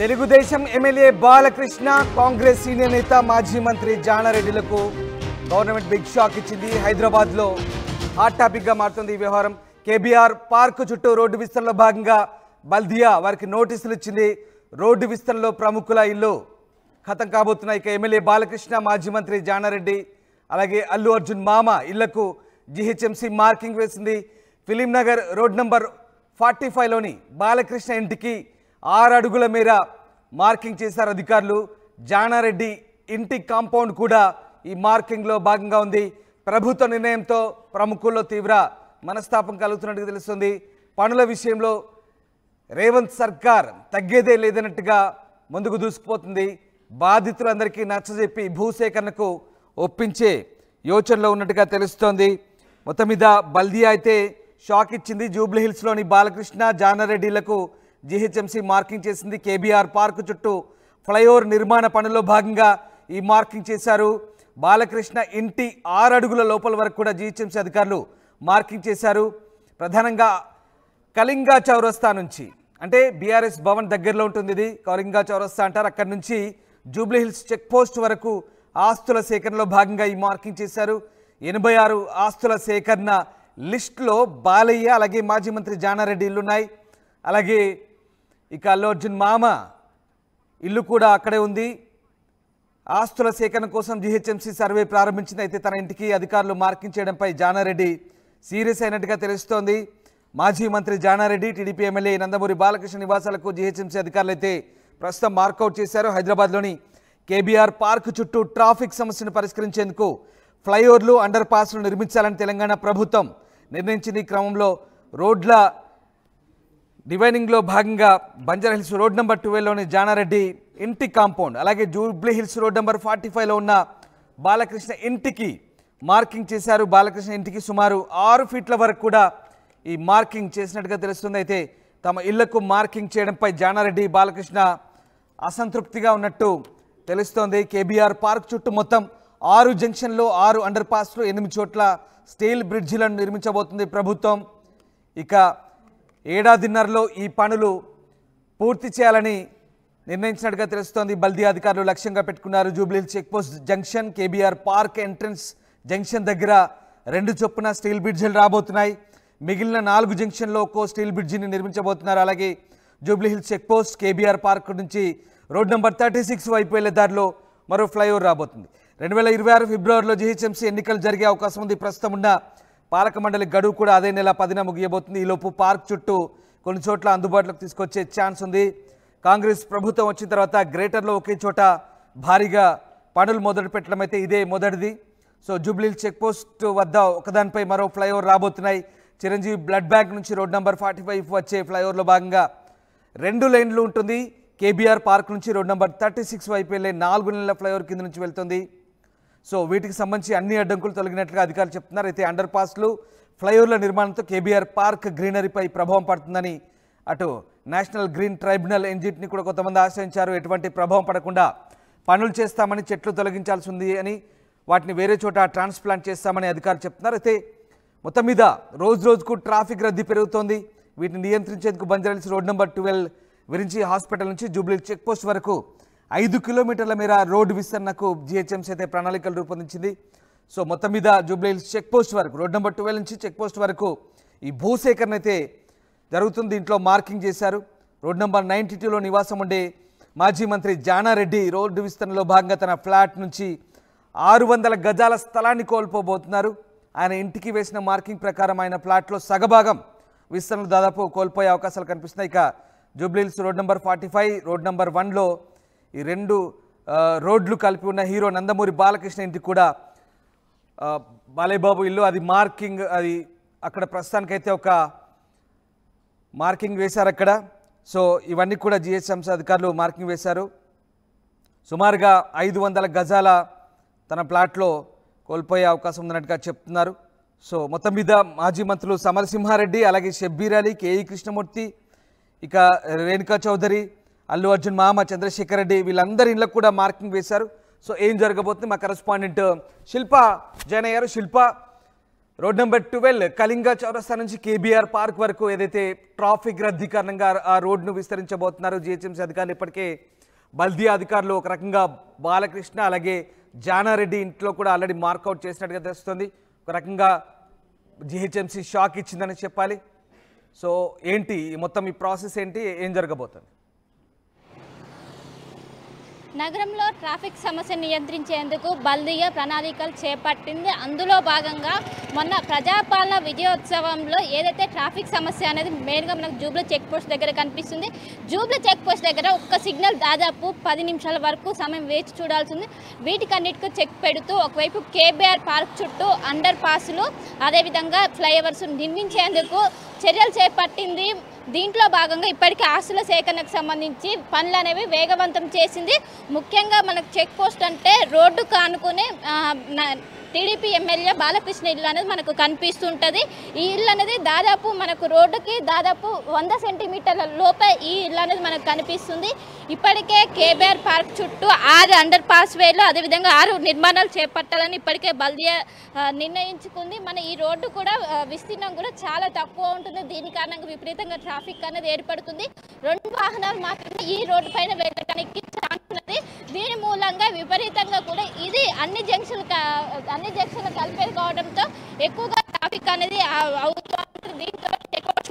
Telugu Desam MLA Balakrishna Congress senior నేత మాజీ మంత్రి జానారెడ్డిలకు గవర్నమెంట్ బిగ్ షాక్ ఇచ్చింది. హైదరాబాద్ లో హాట్ టాపిక్ గా మారుతుంది ఈ వ్యవహారం. కేబీఆర్ పార్క్ చుట్టూ రోడ్డు విస్తరణలో భాగంగా బల్దియా వారికి నోటీసులు ఇచ్చింది. రోడ్డు విస్తరణలో ప్రముఖుల ఇల్లు ఖతం కాబోతున్నాయి. ఇక ఎమ్మెల్యే బాలకృష్ణ, మాజీ మంత్రి జానారెడ్డి అలాగే అల్లు అర్జున్ మామ ఇళ్లకు జీహెచ్ఎంసీ మార్కింగ్ వేసింది. ఫిలిం నగర్ రోడ్ నంబర్ 45లోని బాలకృష్ణ ఇంటికి 6 అడుగుల మేర మార్కింగ్ చేశారు అధికారులు. జానారెడ్డి ఇంటి కాంపౌండ్ కూడా ఈ మార్కింగ్లో భాగంగా ఉంది. ప్రభుత్వ నిర్ణయంతో ప్రముఖుల్లో తీవ్ర మనస్తాపం కలుగుతున్నట్టుగా తెలుస్తుంది. పనుల విషయంలో రేవంత్ సర్కార్ తగ్గేదే లేదన్నట్టుగా ముందుకు దూసుకుపోతుంది. బాధితులందరికీ నచ్చజెప్పి భూసేకరణకు ఒప్పించే యోచనలో ఉన్నట్టుగా తెలుస్తోంది. మొత్తం మీద బల్దియా అయితే షాక్ ఇచ్చింది. జూబ్లీ హిల్స్లోని బాలకృష్ణ, జానారెడ్డిలకు జీహెచ్ఎంసీ మార్కింగ్ చేసింది. కేబీఆర్ పార్కు చుట్టూ ఫ్లైఓవర్ నిర్మాణ పనుల్లో భాగంగా ఈ మార్కింగ్ చేశారు. బాలకృష్ణ ఇంటి 6 అడుగుల లోపల వరకు కూడా జీహెచ్ఎంసీ అధికారులు మార్కింగ్ చేశారు. ప్రధానంగా కళింగా చౌరస్తా నుంచి, అంటే బీఆర్ఎస్ భవన్ దగ్గరలో ఉంటుంది ఇది, కళింగా చౌరస్తా అంటారు. అక్కడి నుంచి జూబ్లీ హిల్స్ చెక్ పోస్ట్ వరకు ఆస్తుల సేకరణలో భాగంగా ఈ మార్కింగ్ చేశారు. 86 ఆస్తుల సేకరణ లిస్టులో బాలయ్య అలాగే మాజీ మంత్రి జానారెడ్డి ఇల్లున్నాయి. అలాగే ఇక అల్లు అర్జున్ మామ ఇల్లు కూడా అక్కడే ఉంది. ఆస్తుల సేకరణ కోసం జీహెచ్ఎంసీ సర్వే ప్రారంభించింది. అయితే తన ఇంటికి అధికారులు మార్కింగ్ చేయడంపై జానారెడ్డి సీరియస్ అయినట్టుగా తెలుస్తోంది. మాజీ మంత్రి జానారెడ్డి, టీడీపీ ఎమ్మెల్యే నందమూరి బాలకృష్ణ నివాసాలకు జీహెచ్ఎంసీ అధికారులు అయితే ప్రస్తుతం మార్కౌట్ చేశారు. హైదరాబాద్లోని కేబీఆర్ పార్క్ చుట్టూ ట్రాఫిక్ సమస్యను పరిష్కరించేందుకు ఫ్లైఓవర్లు, అండర్ పాస్లు నిర్మించాలని తెలంగాణ ప్రభుత్వం నిర్ణయించింది. ఈ క్రమంలో రోడ్ల డివైనింగ్లో భాగంగా బంజారా హిల్స్ రోడ్ నెంబర్ 12లోని జానారెడ్డి ఇంటి కాంపౌండ్, అలాగే జూబ్లీ హిల్స్ రోడ్ నెంబర్ 45లో ఉన్న బాలకృష్ణ ఇంటికి మార్కింగ్ చేశారు. బాలకృష్ణ ఇంటికి సుమారు 6 ఫీట్ల వరకు కూడా ఈ మార్కింగ్ చేసినట్టుగా తెలుస్తుంది. అయితే తమ ఇళ్లకు మార్కింగ్ చేయడంపై జానారెడ్డి, బాలకృష్ణ అసంతృప్తిగా ఉన్నట్టు తెలుస్తోంది. కేబీఆర్ పార్క్ చుట్టూ మొత్తం 6 జంక్షన్లో 6 అండర్ పాస్లు, 8 చోట్ల స్టీల్ బ్రిడ్జిలను నిర్మించబోతుంది ప్రభుత్వం. ఇక ఏడాదిన్నరలో ఈ పనులు పూర్తి చేయాలని నిర్ణయించినట్టుగా తెలుస్తోంది. బల్దియా అధికారులు లక్ష్యంగా పెట్టుకున్నారు. Jubilee hills checkpost junction, KBR park entrance junction దగ్గర 2 చొప్పున స్టీల్ బ్రిడ్జిలు రాబోతున్నాయి. మిగిలిన 4 జంక్షన్లో ఒక్కో స్టీల్ బ్రిడ్జిని నిర్మించబోతున్నారు. అలాగే Jubilee hills checkpost, KBR park నుంచి రోడ్ నెంబర్ 36 వైపు వెళ్లే దారిలో మరో ఫ్లైఓవర్ రాబోతుంది. 2026 ఫిబ్రవరిలో జీహెచ్ఎంసీ ఎన్నికలు జరిగే అవకాశం ఉంది. ప్రస్తుతం ఉన్న పాలక మండలి గడువు కూడా అదే నెల 10న ముగియబోతుంది. ఈలోపు పార్క్ చుట్టూ కొన్ని చోట్ల అందుబాటులోకి తీసుకొచ్చే ఛాన్స్ ఉంది. కాంగ్రెస్ ప్రభుత్వం వచ్చిన తర్వాత గ్రేటర్లో ఒకే చోట భారీగా పనులు మొదలు పెట్టడం అయితే ఇదే మొదటిది. సో జూబ్లీ చెక్పోస్ట్ వద్ద ఒకదానిపై మరో ఫ్లైఓవర్ రాబోతున్నాయి. చిరంజీవి బ్లడ్ బ్యాంక్ నుంచి రోడ్ నెంబర్ 45 వచ్చే ఫ్లైఓవర్లో భాగంగా 2 లైన్లు ఉంటుంది. కేబీఆర్ పార్క్ నుంచి రోడ్ నెంబర్ 36 వైపు వెళ్ళే 4 లైన్ల ఫ్లైఓవర్ కింద నుంచి వెళ్తుంది. సో వీటికి సంబంధించి అన్ని అడ్డంకులు తొలగినట్లుగా అధికారులు చెప్తున్నారు. అయితే అండర్ పాస్లు, ఫ్లైఓవర్ల నిర్మాణంతో కేబీఆర్ పార్క్ గ్రీనరీపై ప్రభావం పడుతుందని అటు నేషనల్ గ్రీన్ ట్రైబ్యునల్ ఎన్జిటిని కూడా కొంతమంది ఆశ్రయించారు. ఎటువంటి ప్రభావం పడకుండా పనులు చేస్తామని, చెట్లు తొలగించాల్సి ఉంది అని, వాటిని వేరే చోట ట్రాన్స్ప్లాంట్ చేస్తామని అధికారులు చెప్తున్నారు. అయితే మొత్తం మీద రోజు రోజుకు ట్రాఫిక్ రద్దీ పెరుగుతోంది. వీటిని నియంత్రించేందుకు Banjara Hills road number 12 Virinchi hospital నుంచి జూబ్లీ చెక్ పోస్ట్ వరకు 5 కిలోమీటర్ల మేర రోడ్డు విస్తరణకు జీహెచ్ఎంసీ అయితే ప్రణాళికలు రూపొందించింది. సో మొత్తం మీద జూబ్లీ హిల్స్ చెక్ పోస్ట్ వరకు, రోడ్ నెంబర్ 12 నుంచి చెక్ పోస్ట్ వరకు ఈ భూసేకరణ అయితే జరుగుతుంది. దీంట్లో మార్కింగ్ చేశారు. రోడ్ నెంబర్ 92లో నివాసం ఉండే మాజీ మంత్రి జానారెడ్డి రోడ్డు విస్తరణలో భాగంగా తన ఫ్లాట్ నుంచి 600 గజాల స్థలాన్ని కోల్పోబోతున్నారు. ఆయన ఇంటికి వేసిన మార్కింగ్ ప్రకారం ఆయన ఫ్లాట్లో సగభాగం విస్తరణలు దాదాపు కోల్పోయే అవకాశాలు కనిపిస్తున్నాయి. ఇక Jubilee Hills road number 45, road number 1లో ఈ 2 రోడ్లు కలిపి ఉన్న హీరో నందమూరి బాలకృష్ణ ఇంటికి కూడా బాలేబాబు ఇల్లు, అది మార్కింగ్, అది అక్కడ ప్రస్తుతానికైతే ఒక మార్కింగ్ వేశారు అక్కడ. సో ఇవన్నీ కూడా జీహెచ్ఎంసీ అధికారులు మార్కింగ్ వేశారు. సుమారుగా 500 గజాల తన ప్లాట్లో కోల్పోయే అవకాశం ఉన్నట్టుగా చెప్తున్నారు. సో మొత్తం మీద మాజీ మంత్రులు సమరసింహారెడ్డి, అలాగే షబ్బీర్ అలీ, కేఈ కృష్ణమూర్తి, ఇక రేణుకా చౌదరి, అల్లు అర్జున్ మామ, చంద్రశేఖర్ రెడ్డి, వీళ్ళందరి ఇళ్ళకు కూడా మార్కింగ్ వేశారు. సో ఏం జరగబోతుంది మా కరెస్పాండెంట్ శిల్ప జాయిన్ అయ్యారు. శిల్ప, రోడ్ నెంబర్ 12 కళింగ చౌరస్తా నుంచి కేబీఆర్ పార్క్ వరకు ఏదైతే ట్రాఫిక్ రద్దీ కారణంగా ఆ రోడ్ను విస్తరించబోతున్నారు జిహెచ్ఎంసీ అధికారులు. ఇప్పటికే బల్దియా అధికారులు ఒక రకంగా బాలకృష్ణ అలాగే జానారెడ్డి ఇంట్లో కూడా ఆల్రెడీ మార్కౌట్ చేసినట్టుగా తెలుస్తుంది. ఒక రకంగా జిహెచ్ఎంసీ షాక్ ఇచ్చిందని చెప్పాలి. సో ఏంటి మొత్తం ఈ ప్రాసెస్ ఏంటి, ఏం జరగబోతుంది? నగరంలో ట్రాఫిక్ సమస్య నియంత్రించేందుకు బల్దియా ప్రణాళికలు చేపట్టింది. అందులో భాగంగా మొన్న ప్రజాపాలన విజయోత్సవంలో ఏదైతే ట్రాఫిక్ సమస్య అనేది మెయిన్గా మనకు జూబ్లీ చెక్ పోస్ట్ దగ్గర కనిపిస్తుంది. జూబ్లీ చెక్ పోస్ట్ దగ్గర ఒక్క సిగ్నల్ దాదాపు 10 నిమిషాల వరకు సమయం వేచి చూడాల్సింది. వీటికన్నిటికీ చెక్ పెడుతూ ఒకవైపు కేబీఆర్ పార్క్ చుట్టూ అండర్ పాస్లు అదేవిధంగా ఫ్లైఓవర్స్ నిర్మించేందుకు చర్యలు చేపట్టింది. దీంట్లో భాగంగా ఇప్పటికే ఆస్తుల సేకరణకు సంబంధించి పనులు అనేవి వేగవంతం చేసింది. ముఖ్యంగా మనకు చెక్ పోస్ట్ అంటే రోడ్డు కానుకునే టీడీపీ ఎమ్మెల్యే బాలకృష్ణ ఇల్లు అనేది మనకు కనిపిస్తుంటుంది. ఈ ఇల్లు అనేది దాదాపు మనకు రోడ్డుకి దాదాపు 100 సెంటీమీటర్ల లోపే ఈ ఇల్లు అనేది మనకు కనిపిస్తుంది. ఇప్పటికే కేబీఆర్ పార్క్ చుట్టూ 6 అండర్ పాస్ వేలు అదేవిధంగా 6 నిర్మాణాలు చేపట్టాలని ఇప్పటికే బల్దియా నిర్ణయించుకుంది. మన ఈ రోడ్డు కూడా విస్తీర్ణం కూడా చాలా తక్కువ ఉంటుంది. దీని కారణంగా విపరీతంగా ట్రాఫిక్ అనేది ఏర్పడుతుంది. 2 వాహనాలు మాత్రమే ఈ రోడ్డు పైన వెళ్ళడానికి ఛాన్స్ ఉన్నది. దీని మూలంగా విపరీతంగా కూడా ఇది అన్ని జంక్షన్లు కలిపేది కావడంతో ఎక్కువగా ట్రాఫిక్ అనేది అవుతుంది. దీంతో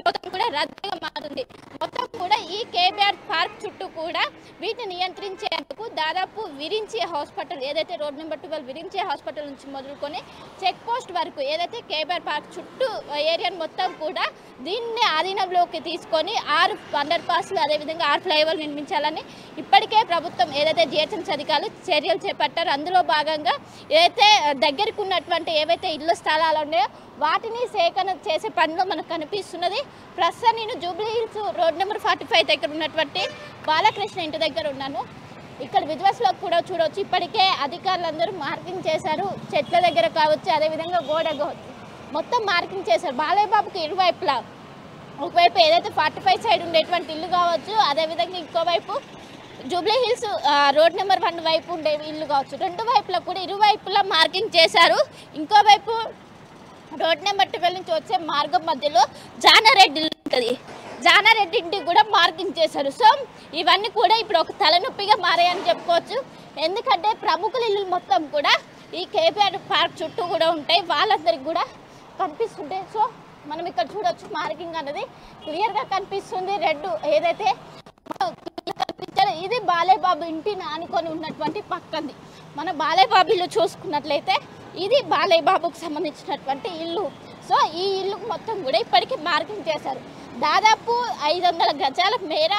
మొత్తం కూడా రద్దీగా మారుతుంది. మొత్తం కూడా ఈ కేబీఆర్ పార్క్ చుట్టూ కూడా వీటిని నియంత్రించేందుకు దాదాపు విరించి హాస్పిటల్ ఏదైతే రోడ్ నెంబర్ 12 విరించి హాస్పిటల్ నుంచి మొదలుకొని చెక్ పోస్ట్ వరకు ఏదైతే కేబీఆర్ పార్క్ చుట్టూ ఏరియాను మొత్తం కూడా దీన్ని ఆధీనంలోకి తీసుకొని 6 అండర్ పాస్లు అదేవిధంగా 6 ఫ్లైఓవర్లు నిర్మించాలని ఇప్పటికే ప్రభుత్వం ఏదైతే జిహెచ్ఎంసీ అధికారులు చర్యలు చేపట్టారో అందులో భాగంగా ఏదైతే దగ్గరికి ఉన్నటువంటి ఏవైతే ఇళ్ల స్థలాలు ఉన్నాయో వాటిని సేకరణ చేసే పనిలో మనకు కనిపిస్తున్నది. ప్రస్తుతం నేను జూబ్లీ హిల్స్ రోడ్ నెంబర్ 45 దగ్గర ఉన్నటువంటి బాలకృష్ణ ఇంటి దగ్గర ఉన్నాను. ఇక్కడ విజువల్స్లో కూడా చూడవచ్చు. ఇప్పటికే అధికారులందరూ మార్కింగ్ చేశారు. చెట్ల దగ్గర కావచ్చు అదేవిధంగా గోడ మొత్తం మార్కింగ్ చేశారు. బాలయ్య బాబుకి ఇరువైపులా ఒకవైపు ఏదైతే 45 సైడ్ ఉండేటువంటి ఇల్లు కావచ్చు అదేవిధంగా ఇంకోవైపు జూబ్లీ హిల్స్ రోడ్ నెంబర్ 1 వైపు ఉండే ఇల్లు కావచ్చు. 2 వైపులా కూడా ఇరువైపులా మార్కింగ్ చేశారు. ఇంకోవైపు రోడ్ నెంబర్ 12 నుంచి వచ్చే మార్గం మధ్యలో జానారెడ్డి ఉంటుంది. జానారెడ్డి ఇంటికి కూడా మార్కింగ్ చేశారు. సో ఇవన్నీ కూడా ఇప్పుడు ఒక తలనొప్పిగా మారాయని చెప్పుకోవచ్చు. ఎందుకంటే ప్రముఖుల ఇల్లు మొత్తం కూడా ఈ కేబీఆర్ పార్క్ చుట్టూ కూడా ఉంటాయి. వాళ్ళందరికీ కూడా కనిపిస్తుంటాయి. సో మనం ఇక్కడ చూడవచ్చు మార్కింగ్ అనేది క్లియర్గా కనిపిస్తుంది. రెడ్ ఏదైతే కనిపించారో ఇది బాలయ్య బాబు ఇంటిని ఆనుకొని ఉన్నటువంటి పక్కంది. మన బాలయ్య బాబు ఇల్లు చూసుకున్నట్లయితే ఇది బాలయ్య బాబుకు సంబంధించినటువంటి ఇల్లు. సో ఈ ఇల్లు మొత్తం కూడా ఇప్పటికీ మార్కింగ్ చేశారు. దాదాపు 500 గజాల మేర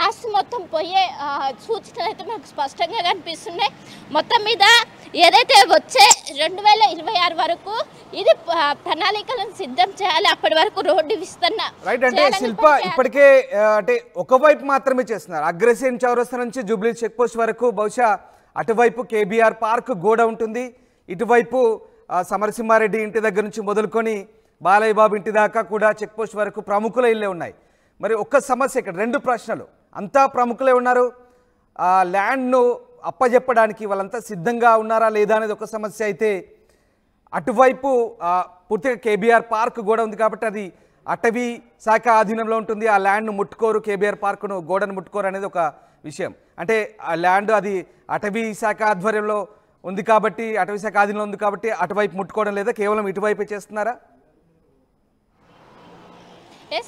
ఆస్తి మొత్తం పోయే సూచనలు అయితే మనకు స్పష్టంగా కనిపిస్తున్నాయి. మొత్తం మీద ఏదైతే వచ్చే 2026 వరకు ఇది ప్రణాళికలను సిద్ధం చేయాలి. అప్పటి వరకు రోడ్డు విస్తరణ అంటే శిల్ప ఇప్పటికే అంటే ఒకవైపు మాత్రమే చేస్తున్నారు. అగ్రసేన్ చౌరస్తా నుంచి జూబ్లీ చెక్ పోస్ట్ వరకు బహుశా అటువైపు కేబీఆర్ పార్క్ గోడ ఉంటుంది. ఇటువైపు సమరసింహారెడ్డి ఇంటి దగ్గర నుంచి మొదలుకొని బాలయ్య బాబు ఇంటి దాకా కూడా చెక్ పోస్ట్ వరకు ప్రముఖుల ఇళ్ళే ఉన్నాయి. మరి ఒక్క సమస్య ఇక్కడ 2 ప్రశ్నలు. అంతా ప్రముఖులే ఉన్నారు. ల్యాండ్ను అప్పజెప్పడానికి వాళ్ళంతా సిద్ధంగా ఉన్నారా లేదా అనేది ఒక సమస్య అయితే, అటువైపు పూర్తిగా కేబీఆర్ పార్క్ గోడ ఉంది కాబట్టి అది అటవీ శాఖ ఆధీనంలో ఉంటుంది. ఆ ల్యాండ్ను ముట్టుకోరు, కేబీఆర్ పార్క్ను గోడను ముట్టుకోరు అనేది ఒక విషయం. అంటే ఆ ల్యాండ్ అది అటవీ శాఖ ఆధ్వర్యంలో ఉంది కాబట్టి అటవీ శాఖ ఆధీనంలో ఉంది కాబట్టి అటువైపు ముట్టుకోవడం లేదా, కేవలం ఇటువైపే చేస్తున్నారా?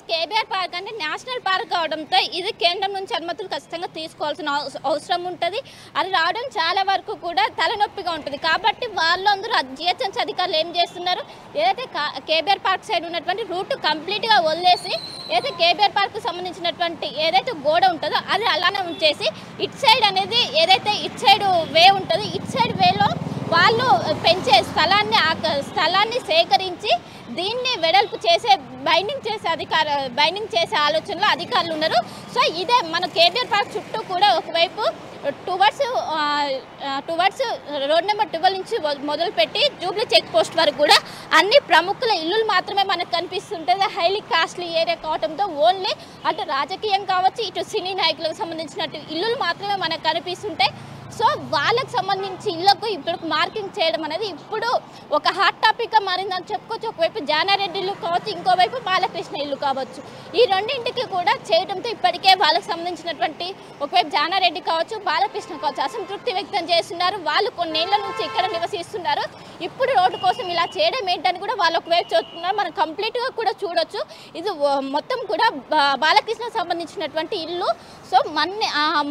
కేబీఆర్ పార్క్ అంటే నేషనల్ పార్క్ అవడంతో ఇది కేంద్రం నుంచి అనుమతులు ఖచ్చితంగా తీసుకోవాల్సిన అవసరం ఉంటుంది. అది రావడం చాలా వరకు కూడా తలనొప్పిగా ఉంటుంది. కాబట్టి వాళ్ళందరూ జిహెచ్ఎంసీ అధికారులు ఏం చేస్తున్నారు, ఏదైతే కేబీఆర్ పార్క్ సైడ్ ఉన్నటువంటి రూట్ కంప్లీట్గా వదిలేసి ఏదైతే కేబీఆర్ పార్క్ సంబంధించినటువంటి ఏదైతే గోడ ఉంటుందో అది అలానే ఉంచేసి ఇటు సైడ్ అనేది ఏదైతే ఇటు సైడ్ వే ఉంటుందో ఇటు సైడ్ వేలో వాళ్ళు పెంచే స్థలాన్ని సేకరించి దీన్ని వెడల్పు చేసే బైండింగ్ చేసే ఆలోచనలో అధికారులు ఉన్నారు. సో ఇదే మన కేబీఆర్ పార్క్ చుట్టూ కూడా ఒకవైపు టువర్డ్స్ రోడ్ నెంబర్ 12 నుంచి మొదలుపెట్టి జూబ్లీ చెక్ పోస్ట్ వరకు కూడా అన్ని ప్రముఖుల ఇల్లులు మాత్రమే మనకు కనిపిస్తుంటుంది. హైలీ కాస్ట్లీ ఏరియా కావడంతో ఓన్లీ అటు రాజకీయం కావచ్చు ఇటు సినీ నాయకులకు సంబంధించినట్టు ఇల్లులు మాత్రమే మనకు కనిపిస్తుంటాయి. సో వాళ్ళకి సంబంధించి ఇళ్లకు ఇప్పుడు మార్కింగ్ చేయడం అనేది ఇప్పుడు ఒక హాట్ టాపిక్గా మారిందని చెప్పుకోవచ్చు. ఒకవైపు జానారెడ్డి ఇల్లు కావచ్చు, ఇంకోవైపు బాలకృష్ణ ఇల్లు కావచ్చు. ఈ రెండింటికి కూడా చేయడంతో ఇప్పటికే వాళ్ళకి సంబంధించినటువంటి ఒకవైపు జానారెడ్డి కావచ్చు, బాలకృష్ణ కావచ్చు అసంతృప్తి వ్యక్తం చేస్తున్నారు. వాళ్ళు కొన్నేళ్ల నుంచి ఇక్కడ నివసిస్తున్నారు. ఇప్పుడు రోడ్డు కోసం ఇలా చేయడం ఏంటని కూడా వాళ్ళు ఒకవైపు చూస్తున్నారు. మనం కంప్లీట్గా కూడా చూడొచ్చు. ఇది మొత్తం కూడా బాలకృష్ణ సంబంధించినటువంటి ఇల్లు. సో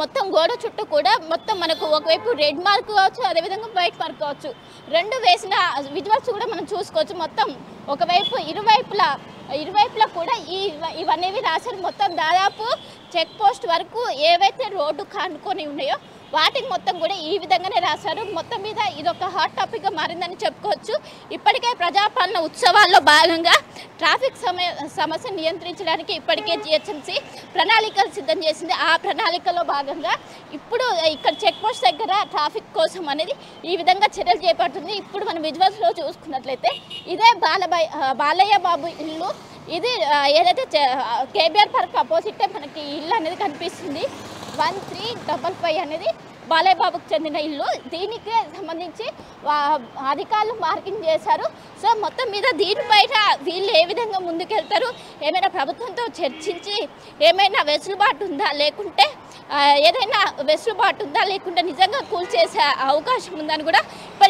మొత్తం గోడ చుట్టూ కూడా మొత్తం మనకు ఒకవైపు రెడ్ మార్క్ కావచ్చు, అదేవిధంగా వైట్ మార్క్ కావచ్చు, రెండు వేసిన విజువల్స్ కూడా మనం చూసుకోవచ్చు. మొత్తం ఒకవైపు ఇరువైపులా కూడా ఇవన్నీ రాశారు. మొత్తం దాదాపు చెక్ పోస్ట్ వరకు ఏవైతే రోడ్డు కానుకొని ఉన్నాయో వాటికి మొత్తం కూడా ఈ విధంగానే రాశారు. మొత్తం మీద ఇది ఒక హాట్ టాపిక్గా మారిందని చెప్పుకోవచ్చు. ఇప్పటికే ప్రజాపాలన ఉత్సవాల్లో భాగంగా ట్రాఫిక్ సమస్య నియంత్రించడానికి ఇప్పటికే జిహెచ్ఎంసీ ప్రణాళికలు సిద్ధం చేసింది. ఆ ప్రణాళికలో భాగంగా ఇప్పుడు ఇక్కడ చెక్ పోస్ట్ దగ్గర ట్రాఫిక్ కోసం అనేది ఈ విధంగా చర్యలు చేపడుతుంది. ఇప్పుడు మనం విజువల్స్లో చూసుకున్నట్లయితే ఇదే బాలయ్య బాబు ఇల్లు. ఇది ఏదైతే కేబీఆర్ పార్క్ అపోజిట్ మనకి ఇల్లు అనేది కనిపిస్తుంది. 1355 అనేది బాలయ్య బాబుకు చెందిన ఇల్లు. దీనికి సంబంధించి అధికారులు మార్కింగ్ చేశారు. సో మొత్తం మీద దీనిపైన వీళ్ళు ఏ విధంగా ముందుకెళ్తారు, ఏమైనా ప్రభుత్వంతో చర్చించి ఏమైనా వెసులుబాటు ఉందా లేకుంటే నిజంగా కూల్చేసే అవకాశం ఉందని కూడా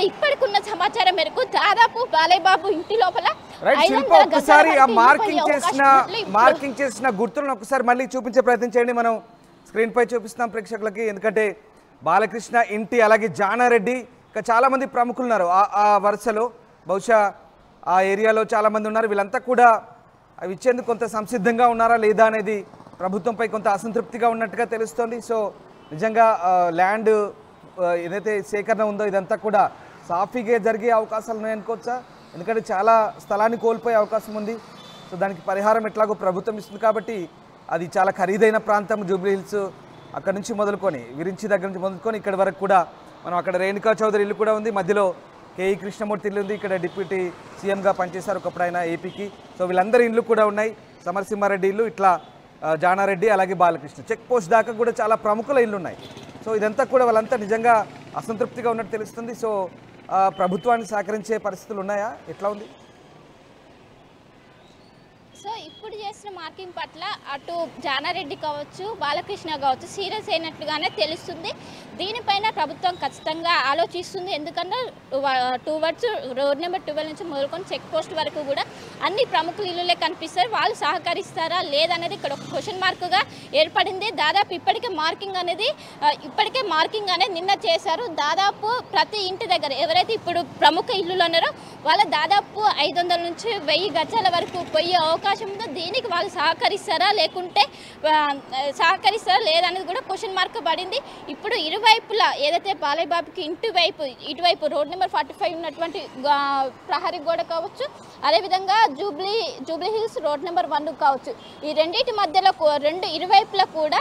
ఇప్పటికున్న సమాచారం మేరకు దాదాపు బాలయ్య బాబు ఇంటి లోపల మార్కింగ్ చేసిన గుర్తులను ఒకసారి మళ్ళీ చూపించే ప్రయత్నం చేయండి. మనం స్క్రీన్ పై చూపిస్తున్నాం ప్రేక్షకులకి. ఎందుకంటే బాలకృష్ణ ఇంటి అలాగే జానారెడ్డి ఇంకా చాలామంది ప్రముఖులు ఉన్నారు ఆ వరుసలో. బహుశా ఆ ఏరియాలో చాలామంది ఉన్నారు. వీళ్ళంతా కూడా అవి ఇచ్చేందుకు కొంత సంసిద్ధంగా ఉన్నారా లేదా అనేది ప్రభుత్వంపై కొంత అసంతృప్తిగా ఉన్నట్టుగా తెలుస్తోంది. సో నిజంగా ల్యాండ్ ఏదైతే సేకరణ ఉందో ఇదంతా కూడా సాఫీగా జరిగే అవకాశాలు ఉన్నాయనుకోవచ్చా? ఎందుకంటే చాలా స్థలాన్ని కోల్పోయే అవకాశం ఉంది. సో దానికి పరిహారం ఎట్లాగో ప్రభుత్వం ఇస్తుంది కాబట్టి అది చాలా ఖరీదైన ప్రాంతం. జూబ్లీ హిల్స్ అక్కడ నుంచి మొదలుకొని విరించి దగ్గర నుంచి మొదలుకొని ఇక్కడి వరకు కూడా మనం అక్కడ రేణుకా చౌదరి ఇల్లు కూడా ఉంది. మధ్యలో కేఈ కృష్ణమూర్తి ఇల్లు ఉంది. ఇక్కడ డిప్యూటీ సీఎంగా పనిచేశారు ఒకప్పుడు ఆయన ఏపీకి. సో వీళ్ళందరి ఇల్లు కూడా ఉన్నాయి. సమరసింహారెడ్డి ఇల్లు, ఇట్లా జానారెడ్డి అలాగే బాలకృష్ణ చెక్ పోస్ట్ దాకా కూడా చాలా ప్రముఖుల ఇల్లు ఉన్నాయి. సో ఇదంతా కూడా వాళ్ళంతా నిజంగా అసంతృప్తిగా ఉన్నట్టు తెలుస్తుంది. సో ప్రభుత్వాన్ని సహకరించే పరిస్థితులు ఉన్నాయా, ఎట్లా ఉంది? సో ఇప్పుడు చేసిన మార్కింగ్ పట్ల అటు జానారెడ్డి కావచ్చు, బాలకృష్ణ కావచ్చు సీరియస్ అయినట్లుగానే తెలుస్తుంది. దీనిపైన ప్రభుత్వం ఖచ్చితంగా ఆలోచిస్తుంది. ఎందుకంటే టువర్డ్స్ రోడ్ నెంబర్ 12 నుంచి మొదలుకొని చెక్ పోస్ట్ వరకు కూడా అన్ని ప్రముఖుల ఇల్లులే కనిపిస్తారు. వాళ్ళు సహకరిస్తారా లేదనేది ఇక్కడ ఒక క్వశ్చన్ మార్క్గా ఏర్పడింది. దాదాపు ఇప్పటికే మార్కింగ్ అనేది నిన్న చేశారు. దాదాపు ప్రతి ఇంటి దగ్గర ఎవరైతే ఇప్పుడు ప్రముఖ ఇల్లులు ఉన్నారో వాళ్ళ దాదాపు 500 నుంచి 1000 గజాల వరకు పోయే అవకాశం ఉందో. దీనికి వాళ్ళు సహకరిస్తారా లేదనేది కూడా క్వశ్చన్ మార్క్ పడింది. ఇప్పుడు ఇరువైపులా ఏదైతే బాలయ్య బాబుకి ఇటువైపు రోడ్ నెంబర్ 45 ఉన్నటువంటి ప్రహరీ గోడ కావచ్చు, అదేవిధంగా జూబ్లీ హిల్స్ రోడ్ నెంబర్ 1 కావచ్చు, ఈ రెండింటి మధ్యలో ఇరువైపులా కూడా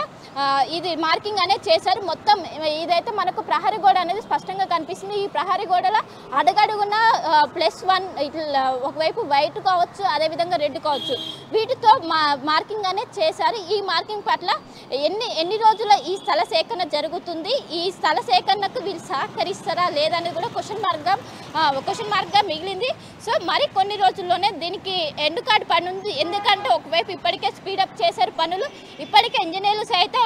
ఇది మార్కింగ్ అనేది చేశారు. మొత్తం ఇదైతే మనకు ప్రహరీ గోడ అనేది స్పష్టంగా కనిపిస్తుంది. ఈ ప్రహరీ గోడలో అడుగడుగున +1 ఇట్లా ఒకవైపు వైట్ కావచ్చు, అదేవిధంగా రెడ్ కావచ్చు, వీటితో మార్కింగ్ అనేది చేశారు. ఈ మార్కింగ్ పట్ల ఎన్ని రోజుల ఈ స్థల సేకరణ జరుగుతుంది, ఈ స్థల సేకరణకు వీళ్ళు సహకరిస్తారా లేదనేది కూడా క్వశ్చన్ మార్క్గా మిగిలింది. సో మరి కొన్ని రోజుల్లోనే దీనికి ఎండ్ కార్డ్ పని ఉంది. ఎందుకంటే ఒకవైపు ఇప్పటికే స్పీడప్ చేశారు పనులు. ఇప్పటికే ఇంజనీర్లు సైతం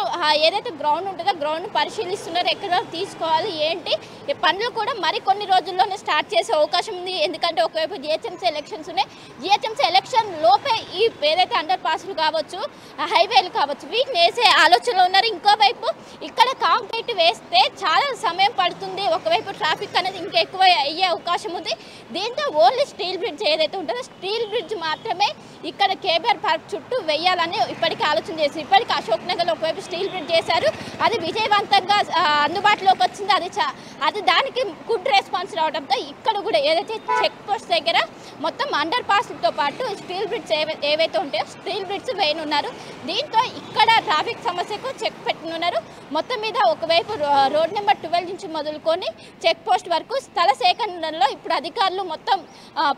ఏదైతే గ్రౌండ్ ఉంటుందో గ్రౌండ్ పరిశీలిస్తున్నారు, ఎక్కడ తీసుకోవాలి ఏంటి ఈ పనులు కూడా మరి కొన్ని రోజుల్లోనే స్టార్ట్ చేసే అవకాశం ఉంది. ఎందుకంటే ఒకవైపు జిహెచ్ఎంసీ ఎలక్షన్స్ ఉన్నాయి. జిహెచ్ఎంసీ ఎలక్షన్ లోపే ఈ ఏదైతే అండర్ పాస్లు కావచ్చు, హైవేలు కావచ్చు, వీటిని వేసే ఆలోచనలో ఉన్నారు. ఇంకోవైపు ఇక్కడ కాంక్రీట్ వేస్తే చాలా సమయం పడుతుంది. ఒకవైపు ట్రాఫిక్ అనేది ఇంకా ఎక్కువ అయ్యే అవకాశం ఉంది. దీంతో ఓన్లీ స్టీల్ బ్రిడ్జ్ ఏదైతే ఉంటుందో స్టీల్ బ్రిడ్జ్ మాత్రమే ఇక్కడ కేబీఆర్ పార్క్ చుట్టూ వేయాలని ఇప్పటికీ ఆలోచన చేశారు. ఇప్పటికీ అశోక్ నగర్లో ఒకవైపు స్టీల్ బ్రిడ్జ్ చేశారు. అది విజయవంతంగా అందుబాటులోకి వచ్చింది. అది దానికి గుడ్ రెస్పాన్స్ రావడంతో ఇక్కడ కూడా ఏదైతే చెక్ పోస్ట్ దగ్గర మొత్తం అండర్ పాస్లతో పాటు స్టీల్ బ్రిడ్జ్ ఏవైతే ఉంటాయో స్టీల్ బ్రిడ్జ్ వేయనున్నారు. దీంతో ఇక్కడ ట్రాఫిక్ సమస్యకు చెక్ పెట్టనున్నారు. మొత్తం మీద ఒకవైపు రోడ్ నెంబర్ 12 నుంచి మొదలుకొని చెక్ పోస్ట్ వరకు స్థల సేకరణ తరలించడంలో ఇప్పుడు అధికారులు మొత్తం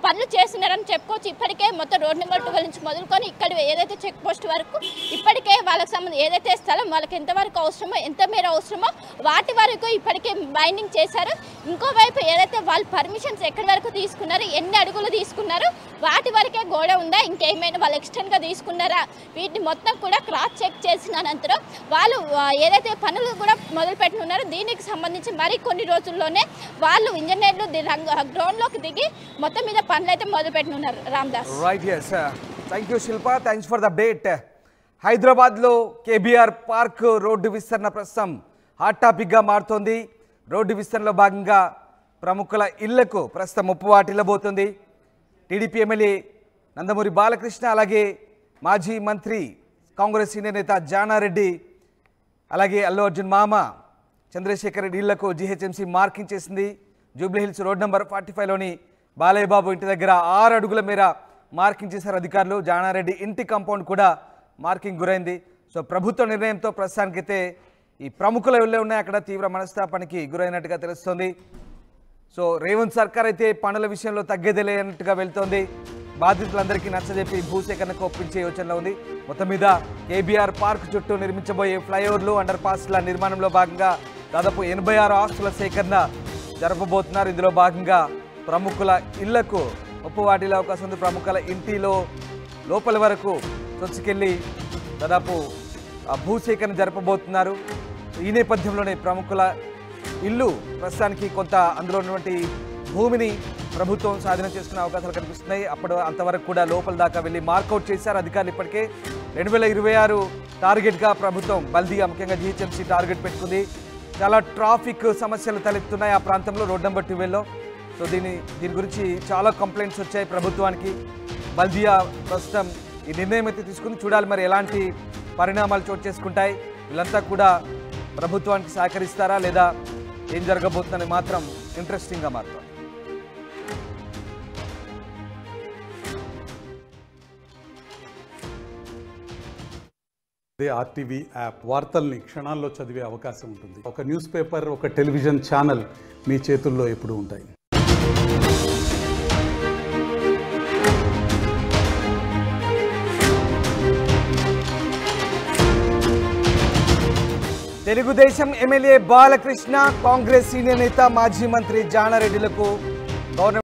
పనులు చేస్తున్నారని చెప్పుకోవచ్చు. ఇప్పటికే మొత్తం రోడ్ నెంబర్ 12 నుంచి మొదలుకొని ఇక్కడ ఏదైతే చెక్ పోస్ట్ వరకు ఇప్పటికే వాళ్ళకి సంబంధించి ఏదైతే స్థలం వాళ్ళకి ఎంతవరకు అవసరమో ఎంత మేర అవసరమో వాటి వరకు ఇప్పటికే బైండింగ్ చేశారు. ఇంకోవైపు ఏదైతే వాళ్ళు పర్మిషన్స్ ఎక్కడి వరకు తీసుకున్నారు, ఎన్ని అడుగులు తీసుకున్నారు, వాటి వరకే గోడ ఉందా, ఇంకేమైనా వాళ్ళు ఎక్స్టెండ్గా తీసుకున్నారా, వీటిని మొత్తం కూడా క్రాస్ చెక్ చేసిన అనంతరం వాళ్ళు ఏదైతే పనులు కూడా మొదలుపెట్టనున్నారో దీనికి సంబంధించి మరి కొన్ని రోజుల్లోనే వాళ్ళు ఇంజనీర్లు గ్రౌండ్లోకి దిగి మొత్తం మీద పనులు అయితే మొదలుపెట్టనున్నారు. Ramdas. Right, yes. Thank you Shilpa, thanks for the update. హైదరాబాద్లో కేబీఆర్ పార్క్ రోడ్డు విస్తరణ ప్రస్తుతం హాట్ టాపిక్గా మారుతోంది. రోడ్డు విస్తరణలో భాగంగా ప్రముఖుల ఇళ్లకు ప్రస్తుతం ముప్పు వాటిల్లబోతుంది. టీడీపీ ఎమ్మెల్యే నందమూరి బాలకృష్ణ, అలాగే మాజీ మంత్రి కాంగ్రెస్ సీనియర్ నేత జానారెడ్డి, అలాగే అల్లు అర్జున్ మామ చంద్రశేఖర్ రెడ్డి ఇళ్లకు జీహెచ్ఎంసీ మార్కింగ్ చేసింది. జూబ్లీహిల్స్ రోడ్ నెంబర్ 45లోని బాలయ్య బాబు ఇంటి దగ్గర 6 అడుగుల మేర మార్కింగ్ చేశారు అధికారులు. జానారెడ్డి ఇంటి కాంపౌండ్ కూడా మార్కింగ్ గురైంది. సో ప్రభుత్వ నిర్ణయంతో ప్రస్తుతానికైతే ఈ ప్రముఖులు ఎవరు ఉన్నాయి అక్కడ తీవ్ర మనస్తాపానికి గురైనట్టుగా తెలుస్తోంది. సో రేవంత్ సర్కార్ అయితే పనుల విషయంలో తగ్గేదేలే అన్నట్టుగా వెళ్తోంది. బాధితులందరికీ నచ్చజెప్పి భూసేకరణకు ఒప్పించే యోచనలో ఉంది. మొత్తం మీద కేబీఆర్ పార్క్ చుట్టూ నిర్మించబోయే ఫ్లైఓవర్లు, అండర్ పాస్ల నిర్మాణంలో భాగంగా దాదాపు 86 ఆస్తుల సేకరణ జరపబోతున్నారు. ఇందులో భాగంగా ప్రముఖుల ఇళ్లకు ముప్పు వాటిల్లే అవకాశం ఉంది. ప్రముఖుల ఇంటిలో లోపల వరకు చొచ్చుకెళ్ళి దాదాపు భూసేకరణ జరపబోతున్నారు. ఈ నేపథ్యంలోనే ప్రముఖుల ఇల్లు ప్రస్తుతానికి కొంత అందులో ఉన్నటువంటి భూమిని ప్రభుత్వం స్వాధీనం చేసుకునే అవకాశాలు కనిపిస్తున్నాయి. అప్పుడు అంతవరకు కూడా లోపల దాకా వెళ్ళి మార్కౌట్ చేశారు అధికారులు. ఇప్పటికే 2026 టార్గెట్గా ప్రభుత్వం బల్దియా ముఖ్యంగా జీహెచ్ఎంసీ టార్గెట్ పెట్టుకుంది. చాలా ట్రాఫిక్ సమస్యలు తలెత్తున్నాయి ఆ ప్రాంతంలో రోడ్ నెంబర్ 12లో. సో దీని గురించి చాలా కంప్లైంట్స్ వచ్చాయి ప్రభుత్వానికి. బల్దియా ప్రస్తుతం ఈ నిర్ణయం అయితే తీసుకుని చూడాలి మరి ఎలాంటి పరిణామాలు చోటు చేసుకుంటాయి. వీళ్ళంతా కూడా ప్రభుత్వానికి సహకరిస్తారా లేదా ఏం జరగబోతుందని మాత్రం ఇంట్రెస్టింగ్గా మారుతుంది. ఆర్టీవీ యాప్ వార్తల్ని క్షణాల్లో చదివే అవకాశం ఉంటుంది. ఒక న్యూస్ పేపర్, ఒక టెలివిజన్ ఛానల్ మీ చేతుల్లో ఎప్పుడూ ఉంటాయి. తెలుగుదేశం ఎమ్మెల్యే బాలకృష్ణ, కాంగ్రెస్ సీనియర్ నేత మాజీ మంత్రి జానారెడ్డిలకు గవర్నమెంట్